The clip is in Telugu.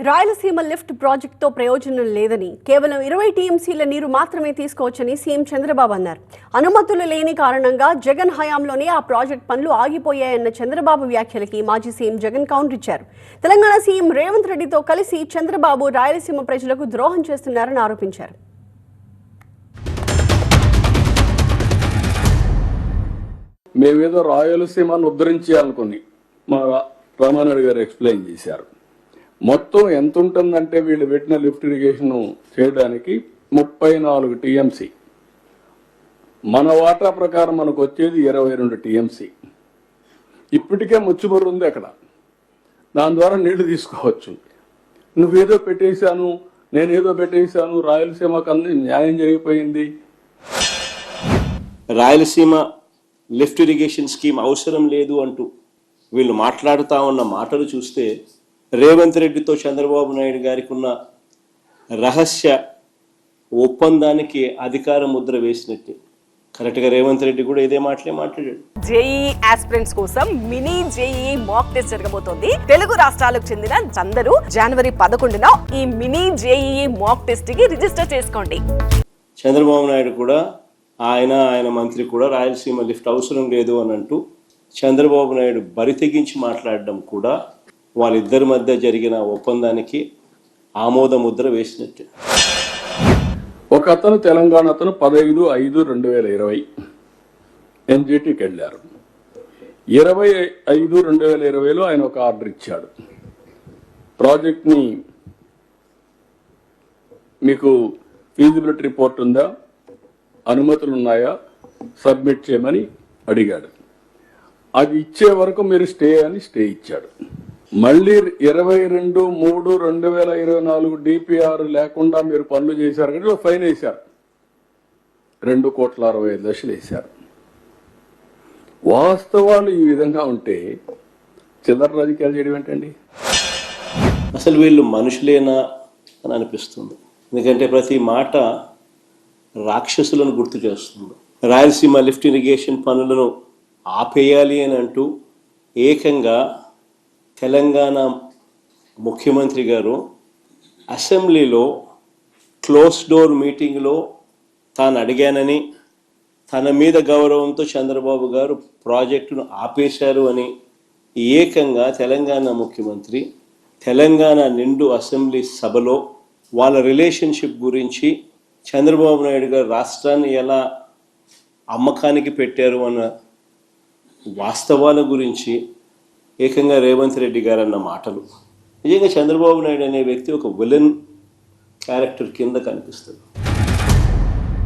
రాయలసీమ లిఫ్ట్ ప్రాజెక్టుతో ప్రయోజనం లేదని కేవలం 20 టీఎంసీల నీరు మాత్రమే తీసుకోవచ్చని సీఎం చంద్రబాబు అన్నారు. అనుమతులు లేని కారణంగా జగన్ హయాంలోనే ఆ ప్రాజెక్ట్ పనులు ఆగిపోయాయన్న చంద్రబాబు వ్యాఖ్యలకి మాజీ సీఎం జగన్ కౌంటర్ ఇచ్చారు. తెలంగాణ సీఎం రేవంత్ రెడ్డితో కలిసి చంద్రబాబు రాయలసీమ ప్రజలకు ద్రోహం చేస్తున్నారని ఆరోపించారు. మేమేదో రాయలసీమను ఉద్ధరించాలనుకుని మా రామానాయుడు గారు ఎక్స్ప్లెయిన్ చేశారు. మొత్తం ఎంత ఉంటుందంటే వీళ్ళు పెట్టిన లిఫ్ట్ ఇరిగేషన్ చేయడానికి 34 టీఎంసీ. మన వాటా ప్రకారం మనకు వచ్చేది 22 టీఎంసీ. ఇప్పటికే ముచ్చుమర్రు ఉంది అక్కడ, దాని ద్వారా నీళ్లు తీసుకోవచ్చు. నువ్వేదో పెట్టేశాను, నేనేదో పెట్టేశాను, రాయలసీమకు అన్ని న్యాయం జరిగిపోయింది. రాయలసీమ లిఫ్ట్ ఇరిగేషన్ స్కీమ్ అవసరం లేదు అంటూ వీళ్ళు మాట్లాడుతూ ఉన్న మాటలు చూస్తే రేవంత్ రెడ్డితో చంద్రబాబు నాయుడు గారికి ఉన్న రహస్య ఒప్పందానికి అధికార ముద్ర వేసినట్టే. కరెక్ట్గా రేవంత్ రెడ్డి కూడా ఇదే మాట్లాడాడు. జేఈఈ ఆస్పిరెంట్స్ కోసం మినీ జేఈఈ మాక్ టెస్ట్ జరగబోతోంది. తెలుగు రాష్ట్రాలకు చెందిన అందరూ జనవరి 11న ఈ మినీ జేఈఈ మాక్ టెస్ట్ కి రిజిస్టర్ చేసుకోండి. చంద్రబాబు నాయుడు కూడా ఆయన మంత్రి కూడా రాయలసీమ లిఫ్ట్ అవసరం లేదు అని అంటూ చంద్రబాబు నాయుడు బరి తెగించి మాట్లాడడం కూడా వాళ్ళిద్దరి మధ్య జరిగిన ఒప్పందానికి ఆమోద ముద్ర వేసినట్టే. ఒక అతను తెలంగాణ అతను 15/5/2020 ఎన్జిటికి వెళ్ళారు. 25/5/2020లో ఆయన ఒక ఆర్డర్ ఇచ్చాడు. ప్రాజెక్ట్ని మీకు ఫీజిబిలిటీ రిపోర్ట్ ఉందా, అనుమతులు ఉన్నాయా, సబ్మిట్ చేయమని అడిగాడు. అది ఇచ్చే వరకు మీరు స్టే అని స్టే ఇచ్చాడు. మళ్ళీ 22/3/2024 డిపిఆర్ లేకుండా మీరు పనులు చేశారు కానీ ఫైన్ వేశారు. 2,65,00,000 వేశారు. వాస్తవాలు ఈ విధంగా ఉంటే చిల్లర రాజకీయాలు చేయడం ఏంటండి? అసలు వీళ్ళు మనుషులేనా అని అనిపిస్తుంది. ఎందుకంటే ప్రతి మాట రాక్షసులను గుర్తు చేస్తుంది. రాయలసీమ లిఫ్ట్ ఇరిగేషన్ పనులను ఆపేయాలి అని అంటూ ఏకంగా తెలంగాణ ముఖ్యమంత్రి గారు అసెంబ్లీలో క్లోజ్ డోర్ మీటింగ్లో తాను అడిగానని, తన మీద గౌరవంతో చంద్రబాబు గారు ప్రాజెక్టును ఆపేశారు అని ఏకంగా తెలంగాణ ముఖ్యమంత్రి తెలంగాణ నిండు అసెంబ్లీ సభలో వాళ్ళ రిలేషన్షిప్ గురించి, చంద్రబాబు నాయుడు గారు రాష్ట్రాన్ని ఎలా అమ్మకానికి పెట్టారు అన్న వాస్తవాల గురించి ఏకంగా రేవంత్ రెడ్డి గారు అన్న మాటలు నిజంగా చంద్రబాబు నాయుడు అనే వ్యక్తి ఒక విలన్ క్యారెక్టర్ కింద కనిపిస్తుంది.